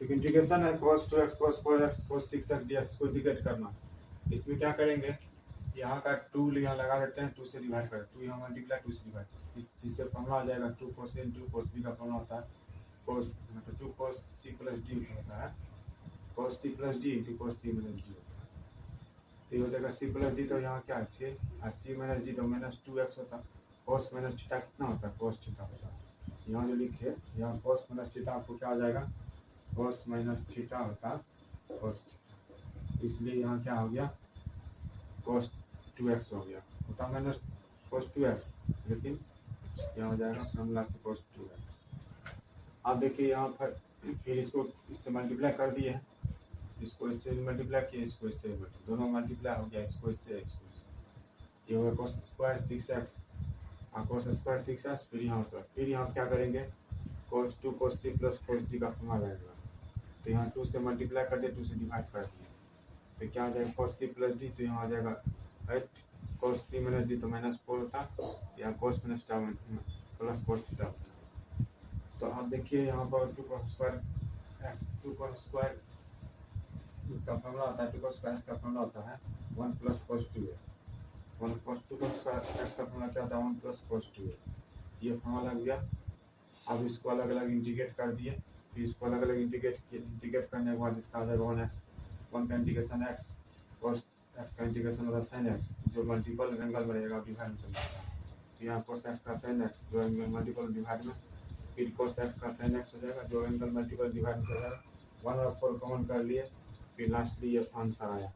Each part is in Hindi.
एक इंटीग्रेशन है cos 2x cos 4x cos 6x dx को इंटीग्रेट करना। इसमें क्या करेंगे, यहाँ का 2 यहाँ लगा देते हैं, 2 से डिवाइड कर, 2 यहाँ मल्टीप्लाई 2 से डिवाइड, जिससे फॉर्मूला आ जाएगा 2 cos a 2 cos b का फॉर्मूला होता है cos, मतलब 2 cos c प्लस d होता है, cos c plus d into cos c minus d होता है। तो ये हो जाएगा c प्लस d, तो यहाँ क्या है 6 और c माइनस d तो माइनस 2x होता है। cos माइनस थीटा कितना होता है, cos थीटा होता है। यहाँ जो लिखे यहाँ cos माइनस थीटा आपको क्या आ जाएगा, cos माइनस थीटा होता है cos थीटा, इसलिए यहाँ क्या हो गया cos 2x हो गया, होता माइनस cos 2x, लेकिन यहाँ हो जाएगा फॉर्मूला से cos 2x। आप देखिए यहाँ पर फिर इसको इससे मल्टीप्लाई कर दिए, इसको इससे मल्टीप्लाई किए, इसको इससे दोनों मल्टीप्लाई हो गया, इसको इससे इसको इससे, ये होगा cos स्क्वायर 6x और cos स्क्वायर 6x। फिर यहाँ क्या करेंगे, cos 2 cos c plus cos d का फॉर्मूला रहेगा, तो यहाँ 2 से मल्टीप्लाई कर दिए, 2 से डिवाइड कर दिए, तो क्या आ जाएगा cos c प्लस d, तो यहाँ आ जाएगा 8 cos c माइनस d तो माइनस 4 होता, या cos minus plus cos theta होता। तो आप देखिए यहाँ पर 2 cos square x 2 cos square का फॉर्मूला होता है, 2 cos स्क्वायर का फॉर्मूला होता है 1 plus cos 2a, 1 cos 2 cos square x का फॉर्मूला क्या होता है 1 प्लस cos 2a, ये फॉर्मूला लग गया। अब इसको अलग अलग इंटीग्रेट कर दिए, फिर इसको अलग अलग इंटीग्रेट करने के बाद इसका आ जाएगा 1x, 1 का इंटीग्रेशन x cos x का इंटीग्रेशन होता है sin x, जो मल्टीपल एंगल में रहेगा डिवाइड में चलता है, तो यहाँ cos x का sin x जो एंगल मल्टीपल डिवाइड में, फिर cos x का sin x हो जाएगा जो एंगल मल्टीपल डिवाइड में चलेगा, 1/4 कॉमन कर लिए, फिर लास्टली ये आंसर आया।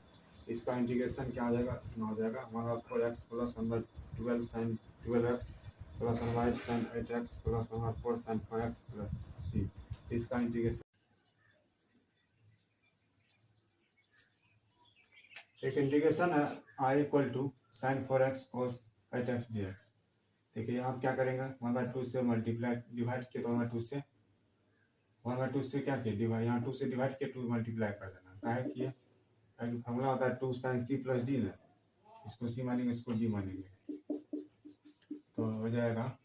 इसका इंटीग्रेशन क्या आ जाएगा, इतना हो जाएगा 1/4x plus 1/12 sin 12x plus 1/8 sin 8x plus 1/4 sin 4x plus c। इसका इंटीग्रेशन एक इंटीग्रेशन है i equal to sin 4x cos 8x dx। देखिए यहाँ क्या करेंगे, 1/2 से मल्टीप्लाई डिवाइड किया, तो 1/2 से क्या किया डिवाइड, यहाँ 2 से डिवाइड किया, 2 मल्टीप्लाई कर देना, काहे किया फॉर्मूला होता है 2 sin c प्लस d ना, इसको c मानेंगे इसको d मानेंगे, तो हो जाएगा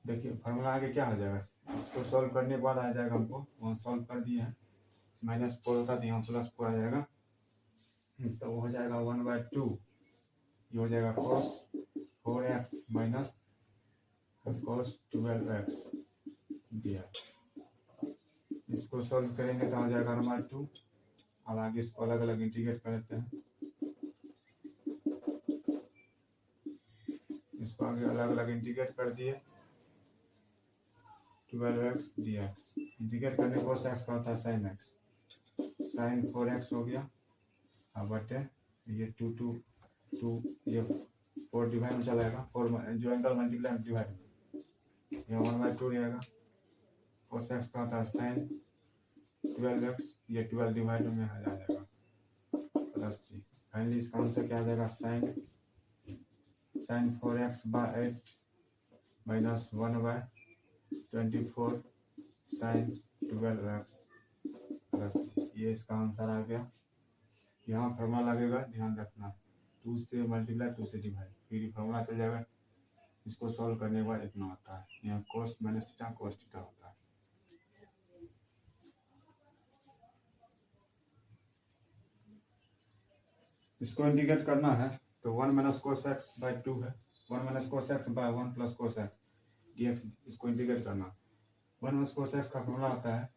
देखिए फॉर्मूला आगे क्या हो जाएगा, इसको सॉल्व करने के बाद आ जाएगा, हमको वहाँ सॉल्व कर दिए हैं, -4 होता तो यहाँ +4 आ जाएगा, तो हो जाएगा 1/2, ये हो जाएगा cos 4x minus cos 12x dx। इसको सॉल्व करेंगे तो आ जाएगा 1/2। अब आगे इसको अलग अलग इंटीग्रेट करते हैं, इसको आगे अलग अलग इंटीग्रेट कर दिए 12x dx, इंटीग्रेट करने को cos x का होता है sin x, sin 4x हो गया, अब बटे ये 2 ये 4 डिवाइड में चलाएगा, 4 जो एंगल मल्टीप्लाई डिवाइड में, ये 1/2 रहेगा, cos x का होता है sin 12x, ये 12 डिवाइड में आ जाएगा प्लस c। फाइनली इसका आंसर क्या आ जाएगा, sin 4x/8 minus 1/24 sin 12x plus c, ये इसका आंसर आ गया। यहाँ फॉर्मूला लगेगा, ध्यान रखना 2 से मल्टीप्लाई 2 से डिवाइड, फिर फॉर्मूला चल जाएगा, इसको सॉल्व करने के बाद इतना होता है, यहाँ cos minus theta cos theta होता है। इसको इंटीग्रेट करना है तो 1 माइनस cos x/2 है, 1 minus cos x/1 plus cos x dx, इसको इंटीग्रेट करना। 1 माइनस cos x का फॉर्मूला आता है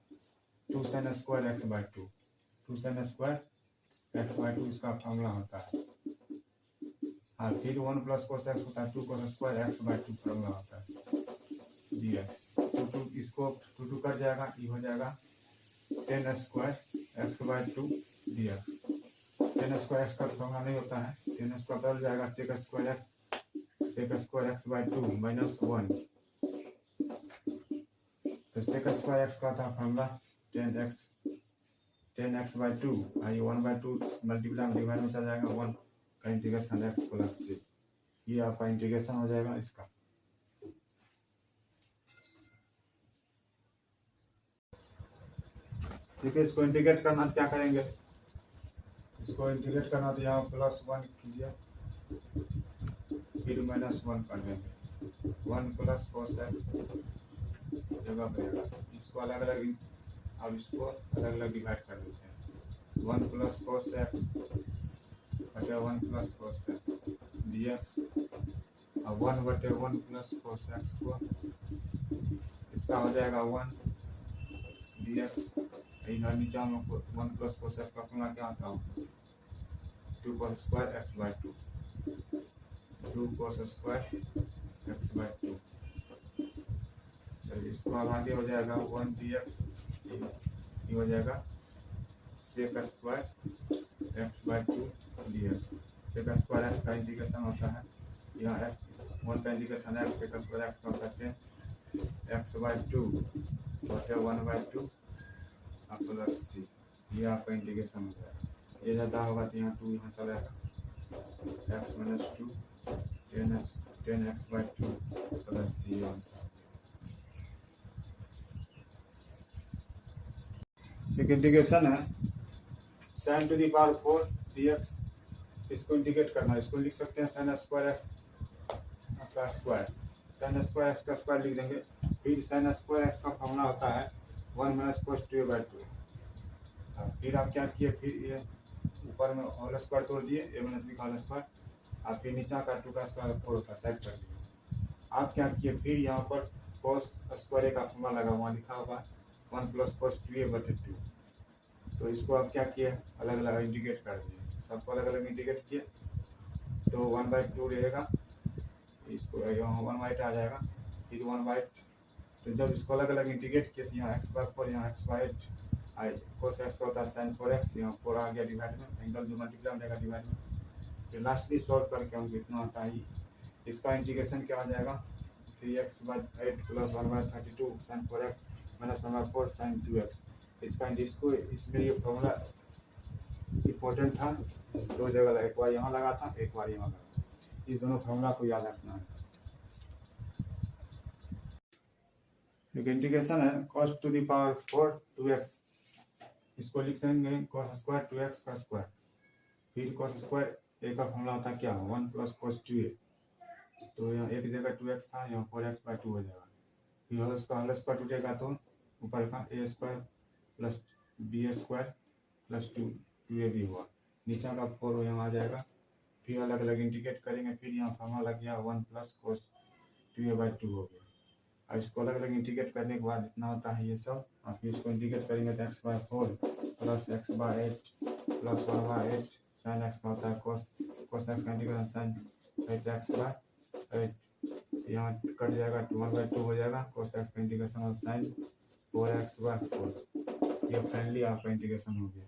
2 sin square x/2, 2 sin square x/2 इसका फॉर्मूला होता है, और फिर 1 प्लस cos x होता है 2 cos स्क्वायर x/2 फॉर्मूला होता है dx। 2 इसको 2 कट जाएगा, ये हो जाएगा 10 square x/2 dx। 10 square x का फॉर्मूला नहीं होता है, 10 स्क्वायर बदल जाएगा sec स्क्वायर x/2 माइनस 1, तो sec स्क्वायर x का था फॉर्मूला 10x/2, आई 1/2 मल्टीप्लाई डिवाइड में चला जाएगा, 1 का इंटीग्रेशन x प्लस c, ये आपका इंटीग्रेशन हो जाएगा इसका। देखिए इसको इंटीग्रेट करना तो क्या करेंगे, इसको इंटीग्रेट करना तो यहाँ +1 कीजिए, फिर -1 कर देंगे, 1 प्लस कोस एक्स जगह पे रहेगा। इसको अलग अलग, अब इसको अलग अलग डिवाइड कर देते हैं। 1 प्लस कोस एक्स बटे 1 plus cos x D x, और 1 बटे 1 प्लस कोस एक्स को इसका हो जाएगा 1 डी एक्स। इधर नीचे हम लोग 1 प्लस कोस एक्स का फॉर्मूला क्या आता है, 2 cos square x by 2 cos square x by 2। चलिए इसको अब आगे हो जाएगा 1 डी एक्स, ये हो जाएगा sec square x by 2 d x. Sec square x का इंटीग्रेशन होता है, यहाँ एक्स 1 का integration x sec square x का होता है 10 एक्स बाई 2 बटे 1 बाई 2 प्लस सी। ये आपका इंटीग्रेशन हो जाएगा। ये ज़्यादा होगा तो यहाँ 2 यहाँ चला जाएगा, x minus 2 10 x by 2 plus c answer. एक इंटीग्रेशन है sin to the power 4 dx, इसको इंटीग्रेट करना है। इसको लिख सकते हैं sin स्क्वायर एक्स का स्क्वायर, sin स्क्वायर एक्स का स्क्वायर लिख देंगे। फिर sin स्क्वायर एक्स का फॉर्मूला होता है 1 माइनस कोस 2 बाई 2। फिर आप क्या किए, फिर ये ऊपर में होल स्क्वायर तोड़ दिए, ए माइनस बी का होल स्क्वायर, और फिर नीचे का 2 का स्क्वायर 4 होता है, साइड कर दिए। आप क्या किए, फिर यहाँ पर कोस स्क्वायर का फॉर्मूला लगा, वहाँ लिखा होगा 1 प्लस कोस 2a बटे 2। तो इसको आप क्या किए, अलग अलग इंटीग्रेट कर दिए, सबको अलग अलग इंटीग्रेट किए तो 1 बाई 2 रहेगा। इसको यहाँ 1 बाई आ जाएगा, फिर 1 बाई। तो जब इसको अलग अलग इंटीग्रेट किए तो यहाँ एक्स बाई 4, यहाँ x by 8, I cos x का होता है sin 4x, यहाँ 4 आ गया डिवाइड में, एंगल जो मल्टीप्लाई हो जाएगा डिवाइड में। फिर लास्टली सॉल्व करके हमको इतना आता है, इसका इंटीग्रेशन क्या आ जाएगा 3x by 8 plus 1 by 32 sin 4x minus 1 by 4 sin 2x। इसको इसमें ये फॉर्मूला इम्पोर्टेंट था, 2 जगह, एक बार यहाँ लगा था, एक बार यहाँ लगा। इस दोनों फॉर्मूला को याद रखना है। एक इंटीग्रेशन है cos to the power 4 2x, इसको लिख देंगे cos स्क्वायर 2x का स्क्वायर। फिर cos स्क्वायर ए का फॉर्मूला होता है क्या, 1 प्लस कोस 2a। तो यहाँ एक जगह 2x था, यहाँ 4x बाई 2 हो जाएगा। फिर उसका होल स्क्वायर टूटेगा तो ऊपर का A square plus B square plus 2ab हुआ, नीचे का 4 यहाँ आ जाएगा। फिर अलग अलग इंटीग्रेट करेंगे, फिर यहाँ फॉर्मूला लग गया 1 प्लस कोस 2a बाई 2 हो गया। और इसको अलग अलग इंटीग्रेट करने के बाद इतना होता है ये सब, और फिर इसको इंटीग्रेट करेंगे तो x by 4 plus x by 8 plus 1 by 8 sine x का होता है कोस एक्स का इंटीग्रेशन साइन 8 एक्स बाई 8, यहाँ कट जाएगा 1 बाई 2 हो जाएगा, कोस एक्स का इंटीग्रेशन और साइन 4 एक्स बाई 4। ये फाइनली आपका इंटीग्रेशन हो गया।